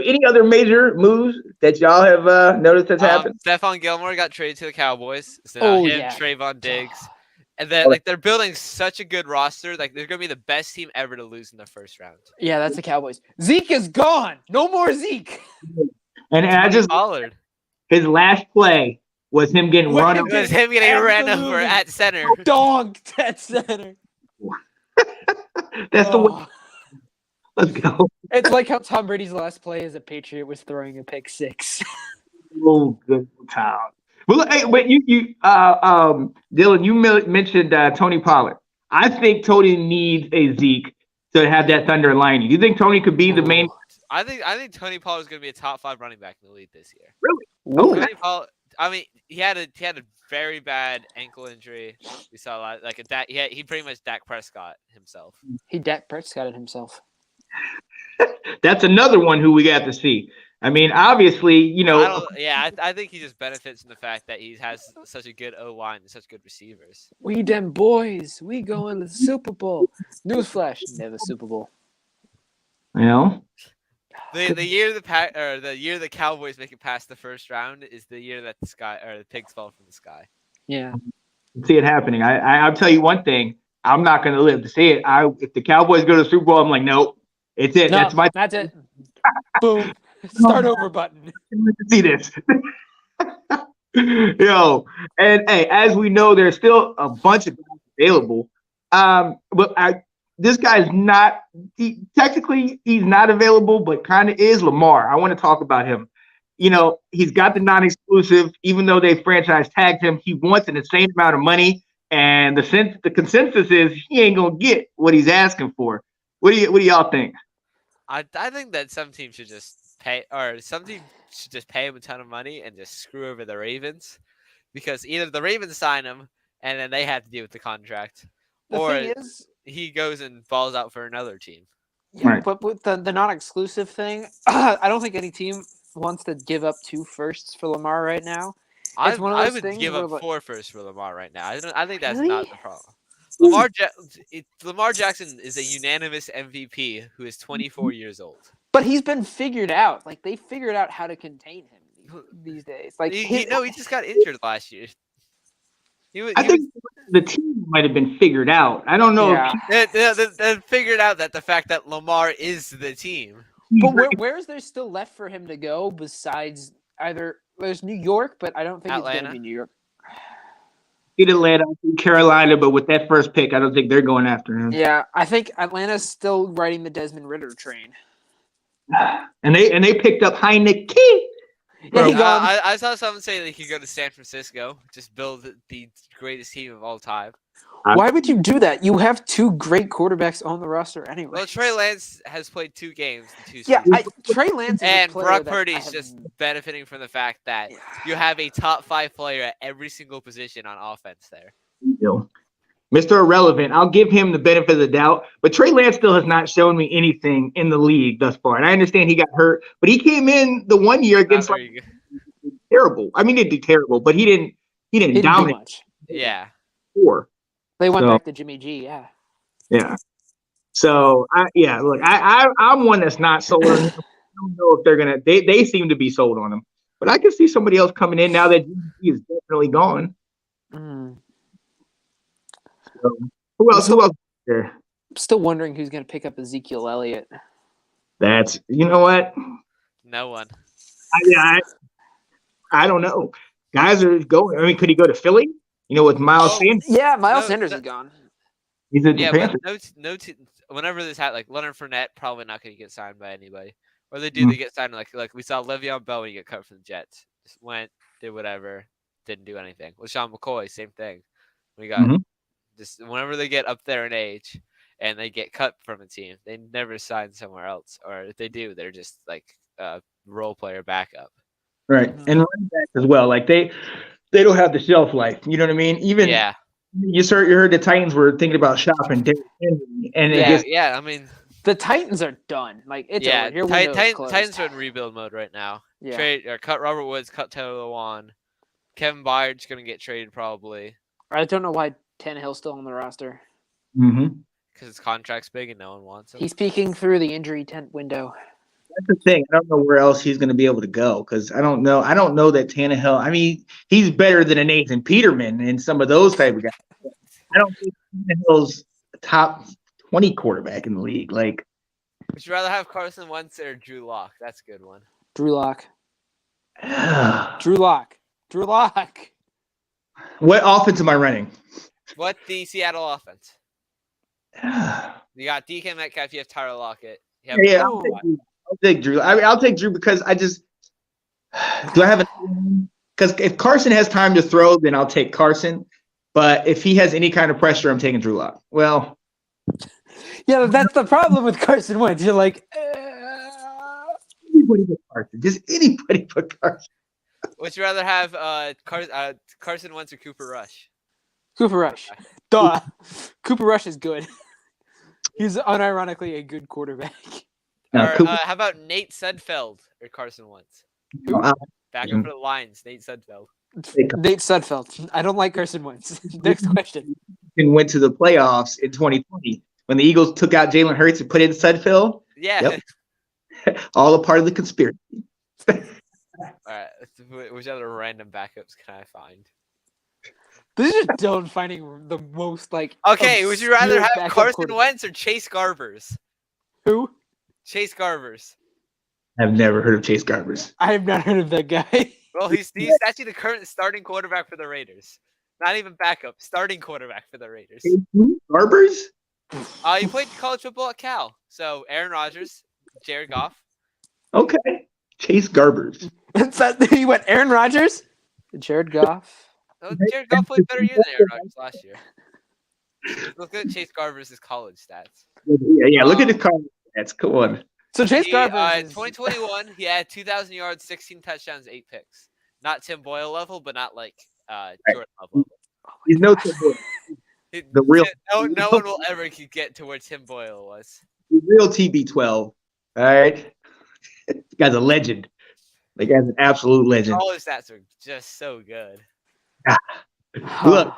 Any other major moves that y'all have noticed that's happened? Stephon Gilmore got traded to the Cowboys. So now Oh, him, yeah. Trayvon Diggs. And then like they're building such a good roster. Like they're gonna be the best team ever to lose in the first round. Yeah, that's the Cowboys. Zeke is gone. No more Zeke. And I just Pollard. his last play was him getting run It over. was him getting ran over Absolutely. at center. Donked at center. That's the way. Oh. Let's go. It's like how Tom Brady's last play as a Patriot was throwing a pick six. Oh, good time. Well, hey, but Dylan, you mentioned Tony Pollard. I think Tony needs a Zeke to have that thunder lining. Do you think Tony could be the main? I think Tony Pollard is gonna be a top 5 running back in the league this year. Okay. Tony Pollard. I mean, he had a very bad ankle injury. We saw a lot he pretty much Dak Prescott himself. He Dak Prescott himself. That's another one who we got to see. I mean, obviously, I think he just benefits from the fact that he has such a good O line and such good receivers. We them boys. We going to the Super Bowl. Newsflash, never Super Bowl. The year the Cowboys make it past the first round is the year that the pigs fall from the sky. Yeah. see it happening. I'll tell you one thing. I'm not going to live to see it. If the Cowboys go to the Super Bowl, I'm like, nope, it's it. No, That's it. Boom. Start over button. see this. Yo, and hey, as we know, there's still a bunch of guys available. But this guy's not. Technically, he's not available, but kind of is. Lamar. I want to talk about him. He's got the non-exclusive, even though they franchise tagged him. He wants an insane amount of money, and the consensus is he ain't gonna get what he's asking for. What do y'all think? I think that some teams should just pay him a ton of money and just screw over the Ravens, because either the Ravens sign him and then they have to deal with the contract, or he goes and balls out for another team. Yeah, right. But with the non-exclusive thing, I don't think any team wants to give up 2 firsts for Lamar right now. I would give up 4 firsts for Lamar right now. I think that's Really? not the problem. Lamar Jackson is a unanimous MVP who is 24 years old. But he's been figured out. Like, they figured out how to contain him these days. Like, he just got injured last year. I think the team might have been figured out. I don't know. Yeah. They figured out that the fact that Lamar is the team. But where is there still left for him to go besides either there's New York, but I don't think it's going to be New York. He'd Atlanta, Carolina, but with that first pick, I don't think they're going after him. Yeah, I think Atlanta's still riding the Desmond Ridder train. And they picked up Heineke. Yeah, I saw someone say that he could go to San Francisco, just build the greatest team of all time. Why would you do that? You have 2 great quarterbacks on the roster anyway. Well, Trey Lance has played 2 games in 2 Yeah, seasons. Trey Lance is and a player Brock that Purdy I is have- just benefiting from the fact that you have a top 5 player at every single position on offense there. Mr. Irrelevant, I'll give him the benefit of the doubt, but Trey Lance still has not shown me anything in the league thus far. And I understand he got hurt, but he came in the one year against terrible. I mean, he did terrible, but he didn't dominate much. Yeah. Before. They went back to Jimmy G, yeah. Yeah. So look, I'm one that's not sold on him. I don't know if they're gonna. They seem to be sold on him, but I can see somebody else coming in now that he is definitely gone. Mm. So, who else? Who else? There. I'm still wondering who's going to pick up Ezekiel Elliott. That's what. No one. I don't know. Guys are going. I mean, could he go to Philly? With Miles Sanders. Yeah, Miles Sanders is gone. He's a but whenever this had Leonard Fournette probably not going to get signed by anybody, or they get signed like we saw Le'Veon Bell when he got cut from the Jets, just went, did whatever, didn't do anything. With Sean McCoy, same thing. We got just whenever they get up there in age and they get cut from a team, they never sign somewhere else, or if they do, they're just like a role player backup. Right, and running back as well. Like they don't have the shelf life. You know what I mean? Even you heard the Titans were thinking about shopping Derrick Henry, and I mean, the Titans are done. Like it's over. Titans are in rebuild mode right now. Yeah. Trade or cut Robert Woods, cut Taylor Lewan. Kevin Byard's gonna get traded probably. I don't know why Tannehill's still on the roster. Mm-hmm. Because his contract's big and no one wants him. He's peeking through the injury tent window. That's the thing. I don't know where else he's going to be able to go because I don't know. I don't know that Tannehill. I mean, he's better than a Nathan Peterman and some of those type of guys. I don't think Tannehill's a top 20 quarterback in the league. Like, would you rather have Carson Wentz or Drew Lock? That's a good one. Drew Lock. Drew Lock. What offense am I running? What the Seattle offense? You got DK Metcalf. You have Tyler Lockett. I'll take Drew. I mean, I'll take Drew because I just do I have because if Carson has time to throw, then I'll take Carson. But if he has any kind of pressure, I'm taking Drew Lock. Well, yeah, that's the problem with Carson Wentz. You're like, anybody but Carson. Just anybody but Carson. Would you rather have Carson Wentz or Cooper Rush? Cooper Rush. Duh. Cooper Rush is good. He's unironically a good quarterback. Now, Or Cooper, how about Nate Sudfeld or Carson Wentz? uh, Back up for the Lions, Nate Sudfeld. Nate Sudfeld. I don't like Carson Wentz. Next question. and went to the playoffs in 2020 when the Eagles took out Jalen Hurts and put in Sudfeld. Yeah. Yep. All a part of the conspiracy. All right. Which other random backups can I find? This is Dylan finding the most like. Okay, would you rather obscure have backup Carson quarterback. Wentz or Chase Garbers? Who? Chase Garbers. I've never heard of Chase Garbers. I have not heard of that guy. Well, he's actually the current starting quarterback for the Raiders. Not even backup, starting quarterback for the Raiders. Garbers? He played college football at Cal. So Aaron Rodgers, Jared Goff. Okay. Chase Garbers. He went Aaron Rodgers, Jared Goff. Oh, Jared Goff played better year than Aaron Rodgers last year. Look at Chase Garbers' college stats. Yeah. Look at his college stats. Come on. So Chase In Garbers. 2021, he had 2,000 yards, 16 touchdowns, 8 picks. Not Tim Boyle level, but not like Jordan Love level. He's no Tim Boyle. The real- No one will ever get to where Tim Boyle was. The real TB12. All right. This guy's a legend. The guy's an absolute legend. All his stats are just so good. Look,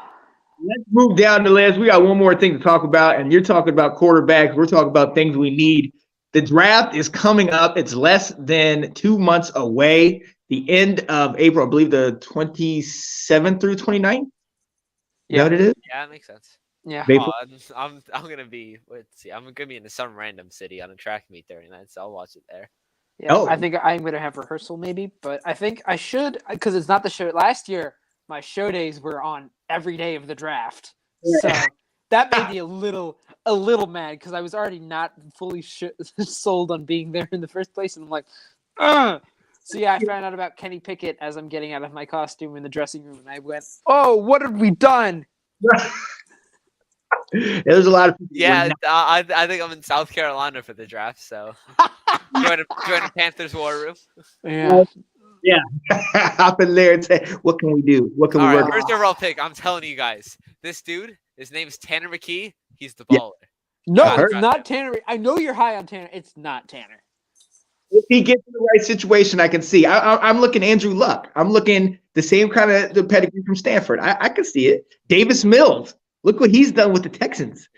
let's move down the list. We got one more thing to talk about, and you're talking about quarterbacks. We're talking about things we need. The draft is coming up. It's less than 2 months away. The end of April, I believe the 27th through 29th. Is that what it is? Yeah, that makes sense. Yeah. April? I'm gonna be. Let's see. I'm gonna be in some random city on a track meet during that, so I'll watch it there. Yeah, Oh. I think I'm gonna have rehearsal maybe, but I think I should because it's not the show. Last year, my show days were on every day of the draft, so that made me a little mad because I was already not fully sold on being there in the first place, and I'm like, ugh. So yeah, I found out about Kenny Pickett as I'm getting out of my costume in the dressing room, and I went, "Oh, what have we done?" There's a lot of people. Yeah, I think I'm in South Carolina for the draft, so join a Panthers war room. Yeah. Hop in there and say, what can we do? What can All we right, work on? first overall pick. I'm telling you guys, this dude, his name is Tanner McKee. He's the Yeah. baller. No, Got it, it's got not Tanner. I know you're high on Tanner. It's not Tanner. If he gets in the right situation, I can see. I'm looking Andrew Luck. I'm looking the same kind of the pedigree from Stanford. I can see it. Davis Mills. Look what he's done with the Texans.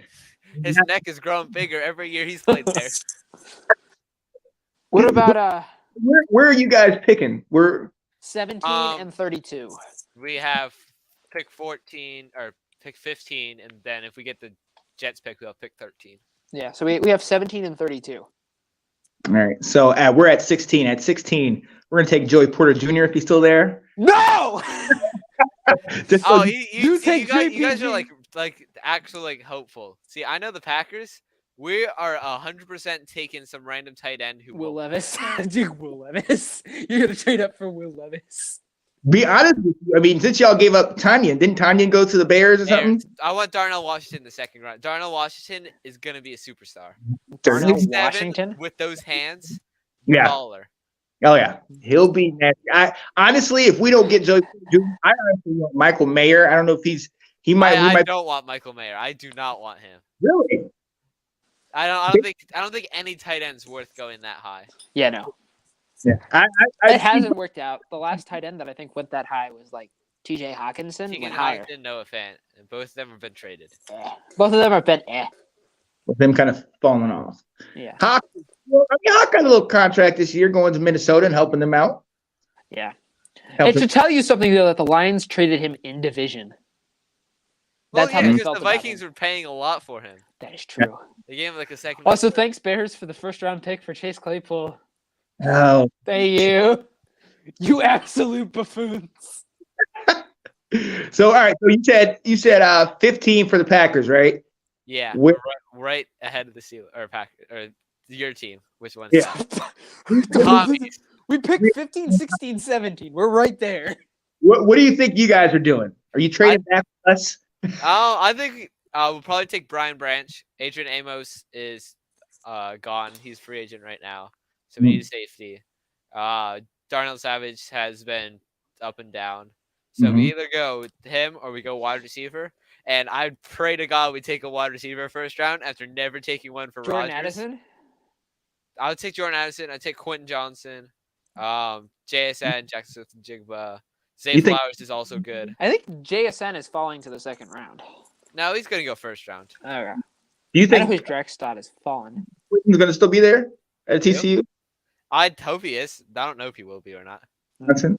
His neck is growing bigger every year he's played there. What about Where are you guys picking? We're 17 and 32? We have pick 14 or pick 15, and then if we get the Jets pick, we'll pick 13. Yeah, so we have 17 and 32. all right. So we're at 16. At 16, we're gonna take Joey Porter Jr. if he's still there. No. Just so Oh, You take you guys are JPG. like actually hopeful. See, I know the Packers. We are 100% taking some random tight end who Will won't. Levis. Dude, Will Levis. You're gonna trade up for Will Levis. be honest with you. I mean, since y'all gave up Tanyan, didn't Tanyan go to the Bears or something? I want Darnell Washington in the second round. Darnell Washington is gonna be a superstar. Darnell 6'7" Washington. with those hands, Yeah. baller. Oh yeah, he'll be nasty. I honestly, if we don't get Joey Porter Jr., I honestly want Michael Mayer. I don't know if he might. I we might don't want Michael Mayer. I do not want him. really. I don't think any tight end's worth going that high. Yeah, no. Yeah, It hasn't worked out. The last tight end that I think went that high was like TJ Hawkinson. Tegan Went higher. Hawkinson, Noah Fant, and both of them have been traded. Both of them have been with him kind of falling off. Yeah. Hawk got a little contract this year going to Minnesota and helping them out. Yeah. It Helping. should tell you something though that the Lions traded him in division. Well, That's how yeah, they because felt the about Vikings were paying a lot for him. That is true. They gave him like a second. Also, thanks Bears for the first round pick for Chase Claypool. Oh, Thank you. You absolute buffoons. so all right. So you said 15 for the Packers, right? Yeah, Where- right ahead of the Steelers or your team. Which one? Yeah. Commies. We picked 15, 16, 17. We're right there. What do you think you guys are doing? Are you trading back with us? Oh, I think we'll probably take Brian Branch. Adrian Amos is gone. He's free agent right now, so we need a safety. Darnell Savage has been up and down, so we either go with him or we go wide receiver. And I pray to God we take a wide receiver first round after never taking one for Jordan Rodgers. Addison. I would take Jordan Addison. I'd take Quentin Johnson, JSN, Jackson Smith-Njigba. Zay You think- Flowers is also good. I think JSN is falling to the second round. No, he's going to go first round. Okay. Do you I know think his draft spot has fallen. Quentin's going to still be there at TCU? I'd hope he is. I don't know if he will be or not. Watson?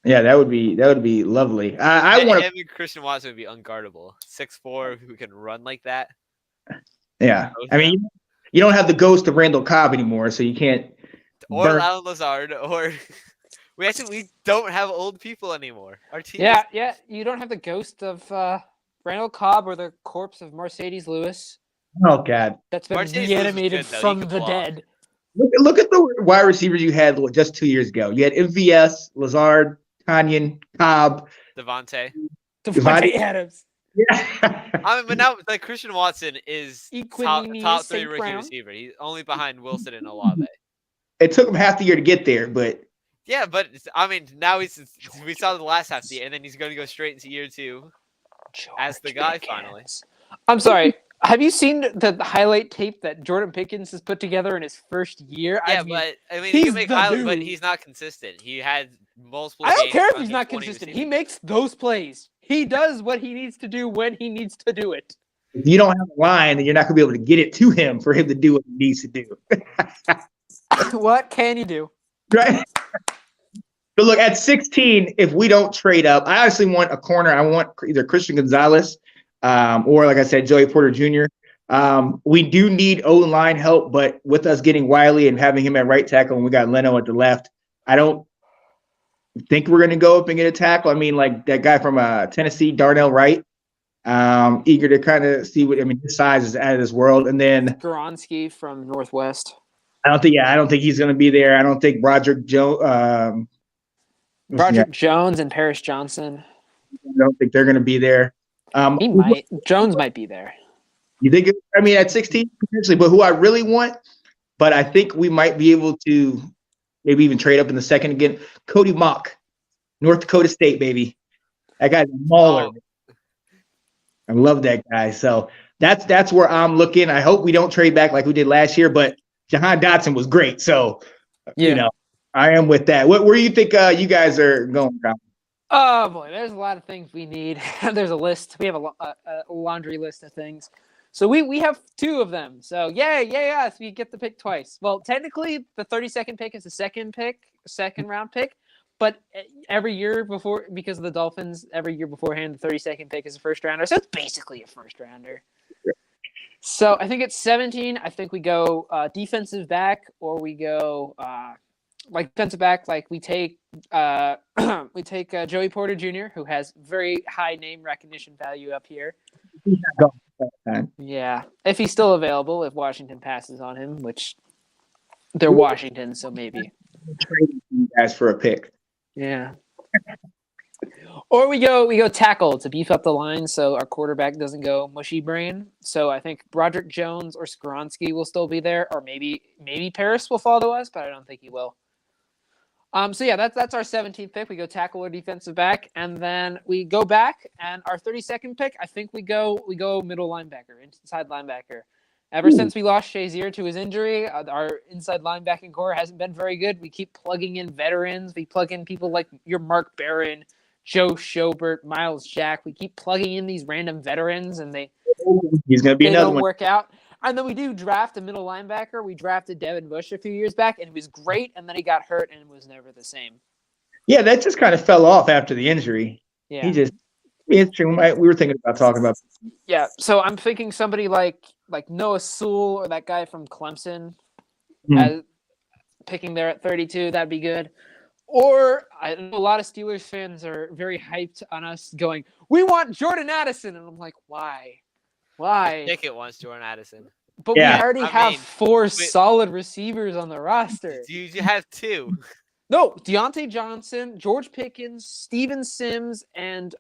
Yeah, that would be lovely. I want to. Him and Christian Watson would be unguardable. 6'4", who can run like that. Yeah, Both I of mean, you don't have the ghost of Randall Cobb anymore, so you can't. Or burn- Alan Lazard, or we don't have old people anymore. Our team. Yeah. You don't have the ghost of Randall Cobb or the corpse of Mercedes Lewis Oh God! that's been Mercedes Lewis was reanimated good, though. He from could the block. dead. Look at the wide receivers you had just 2 years ago. You had MVS, Lazard, Tanyan, Cobb. Devontae. Devontae Adams. Yeah. I mean, but now like Christian Watson is Equinemius top 3 St. rookie Brown. receiver. He's only behind Wilson and Olave. It took him half the year to get there, but Yeah, but I mean, now we saw the last half of the year, and then he's going to go straight into year 2 as the guy finally. I'm sorry. Have you seen the highlight tape that Jordan Pickens has put together in his first year? Yeah, I he he's can make the highlights, but dude. he's not consistent. He had multiple. I don't games care if under he's not 20 consistent. receiving. He makes those plays. He does what he needs to do when he needs to do it. if you don't have a line, then you're not going to be able to get it to him for him to do what he needs to do. What can you do? Right? But look, at 16, if we don't trade up, I honestly want a corner. I want either Christian Gonzalez or, like I said, Joey Porter Jr. We do need O-line help, but with us getting Wiley and having him at right tackle and we got Leno at the left, I don't think we're going to go up and get a tackle. I mean, like that guy from Tennessee, Darnell Wright, eager to kind of see his size is out of this world. And then Goronsky from Northwest. I don't think he's going to be there. I don't think Roderick Jones and Paris Johnson. I don't think they're going to be there. He might. Jones might be there. You think? At 16 potentially, but who I really want, but I think we might be able to maybe even trade up in the second again. Cody Mock, North Dakota State, baby. That guy's a mauler. I love that guy. So that's where I'm looking. I hope we don't trade back like we did last year, but Jahan Dotson was great. So, I am with that. Where do you think you guys are going, Colin? Oh boy, there's a lot of things we need. There's a list. We have a laundry list of things. So we have 2 of them. So yes, we get the pick twice. Well, technically, the 32nd pick is the second round pick. But every year before, because of the Dolphins, every year beforehand, the 32nd pick is a first rounder. So it's basically a first rounder. So I think it's 17. I think we go defensive back, or we go defensive back. Like we take Joey Porter Jr., who has very high name recognition value up here. Yeah, if he's still available, if Washington passes on him, which they're Washington, so maybe trading you guys for a pick. Yeah. Or we go tackle to beef up the line so our quarterback doesn't go mushy brain. So I think Broderick Jones or Skoronski will still be there, or maybe Paris will fall to us, but I don't think he will. So yeah, that's our 17th pick. We go tackle or defensive back, and then we go back, and our 32nd pick, I think we go middle linebacker, inside linebacker. Ever since we lost Shazier to his injury, our inside linebacking core hasn't been very good. We keep plugging in veterans. We plug in people like your Mark Barron, Joe Schobert, Miles Jack. We keep plugging in these random veterans, and he's going to be another don't one. work out. And then we do draft a middle linebacker. We drafted Devin Bush a few years back, and it was great. And then he got hurt and was never the same. Yeah, that just kind of fell off after the injury. Yeah, he just interesting. We were thinking about talking about. Yeah, so I'm thinking somebody like Noah Sewell or that guy from Clemson, picking there at 32. That'd be good. Or I know a lot of Steelers fans are very hyped on us going, we want Jordan Addison. And I'm like, why? Pickett wants Jordan Addison. But we already have 4 solid receivers on the roster. You have 2. No, Deontay Johnson, George Pickens, Steven Sims, and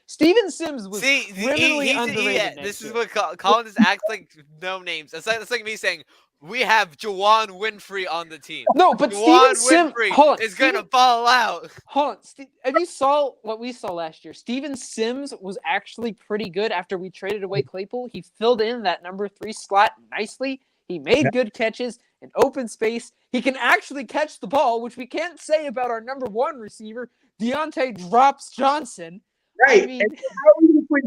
Steven Sims was criminally underrated. This is what Colin just acts like no names. It's like me saying, We have Juwan Winfrey on the team. No, but Juwan Steven Winfrey is going to ball out. Hold on. If you saw what we saw last year, Steven Sims was actually pretty good after we traded away Claypool. He filled in that number 3 slot nicely. He made good catches in open space. He can actually catch the ball, which we can't say about our number 1 receiver, Deontay Drops Johnson. Right. I mean, and how are we going to put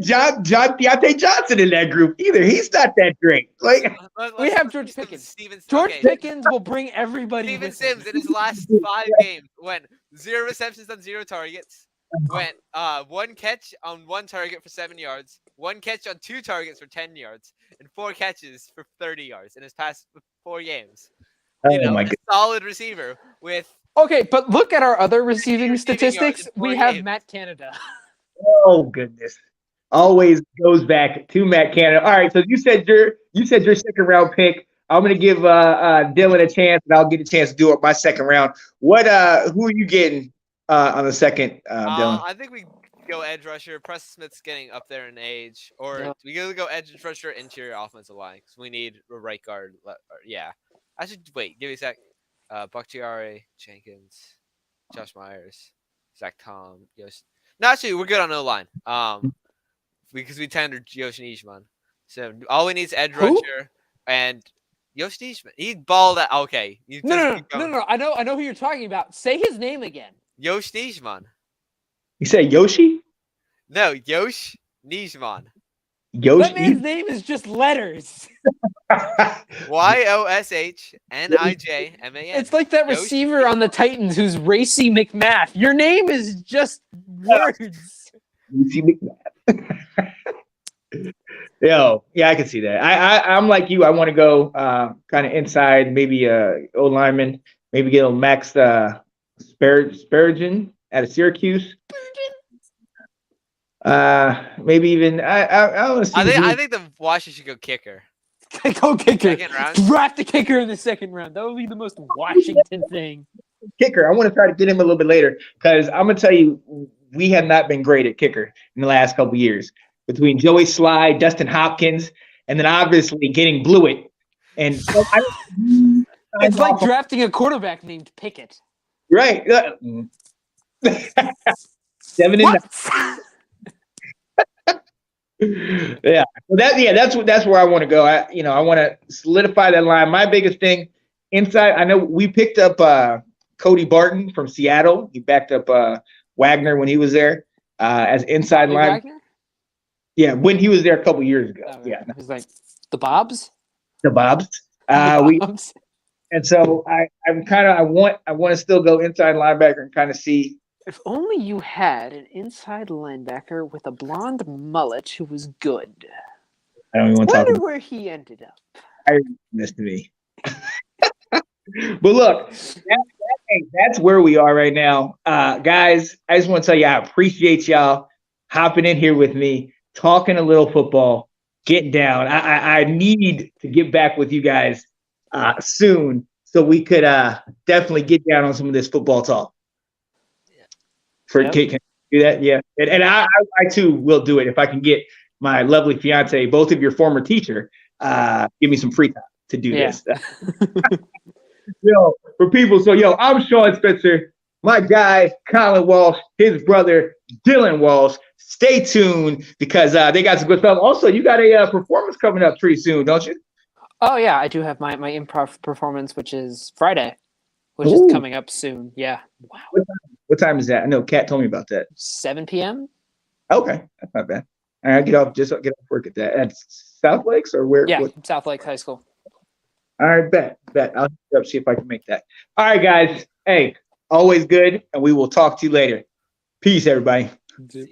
Deontay Johnson in that group either? He's not that great. Like we have George Pickens. George Pickens will bring everybody. Steven with him. Sims in his last 5 games went 0 receptions on 0 targets. Went 1 catch on 1 target for 7 yards, 1 catch on 2 targets for 10 yards, and 4 catches for 30 yards in his past 4 games. A solid receiver with. Okay, but look at our other receiving statistics. We have Matt Canada. Oh goodness! Always goes back to Matt Canada. All right, so you said your second round pick. I'm gonna give Dylan a chance, and I'll get a chance to do it my second round. What who are you getting on the second, Dylan? I think we go edge rusher. Preston Smith's getting up there in age, or we gotta go edge rusher, interior offensive line because we need a right guard. Yeah, I should wait. Give me a sec. Bakhtiari, Jenkins, Josh Myers, Zach Tom, Yosh. No, actually, we're good on O-line. Because we tendered Yosh Nijman. So all we need is edge rusher and Yosh Nijman. He balled out. Okay. No. I know who you're talking about. Say his name again. Yosh Nijman. You say Yoshi? No, Yosh Nijman. Yoshi. That man's name is just letters. YOSHNIJMAN. It's like that receiver on the Titans who's Racy McMath. Your name is just words. Racy McMath. Yeah, I can see that. I'm like you. I want to go kind of inside, maybe O lineman, maybe get a Max Spurgeon out of Syracuse. Maybe even I want to see. I think the Washington should go kicker. Go kicker. Draft the kicker in the second round. That would be the most Washington thing. Kicker. I want to try to get him a little bit later because I'm gonna tell you, we have not been great at kicker in the last couple of years. Between Joey Slye, Dustin Hopkins, and then obviously getting Blewett. And it's like drafting a quarterback named Pickett. Right. 7 and 9. Yeah. Well, that's where I want to go. I want to solidify that line. My biggest thing inside, I know we picked up Cody Barton from Seattle. He backed up Wagner when he was there as inside line. Wagner? Yeah, when he was there a couple years ago. Oh, yeah. It was like the Bobs. And so I want to still go inside linebacker and kind of see. If only you had an inside linebacker with a blonde mullet who was good. I don't even want to talk about where he ended up. I this to me. But look, that's where we are right now. Guys, I just want to tell you I appreciate y'all hopping in here with me, talking a little football, getting down. I need to get back with you guys soon so we could definitely get down on some of this football talk. Can do that? Yeah. And I too will do it if I can get my lovely fiance, both of your former teacher, give me some free time to do this. For people. So, I'm Sean Spencer, my guy, Colin Walsh, his brother, Dylan Walsh. Stay tuned because they got some good stuff. Also, you got a performance coming up pretty soon, don't you? Oh, yeah. I do have my improv performance, which is Friday, which is coming up soon. Yeah. Wow. What time is that? I know Kat told me about that. 7 p.m. Okay, that's not bad. All right, get off work at that. At South Lakes or where? Yeah, South Lakes High School. All right, bet. I'll see if I can make that. All right, guys. Hey, always good, and we will talk to you later. Peace, everybody. See ya.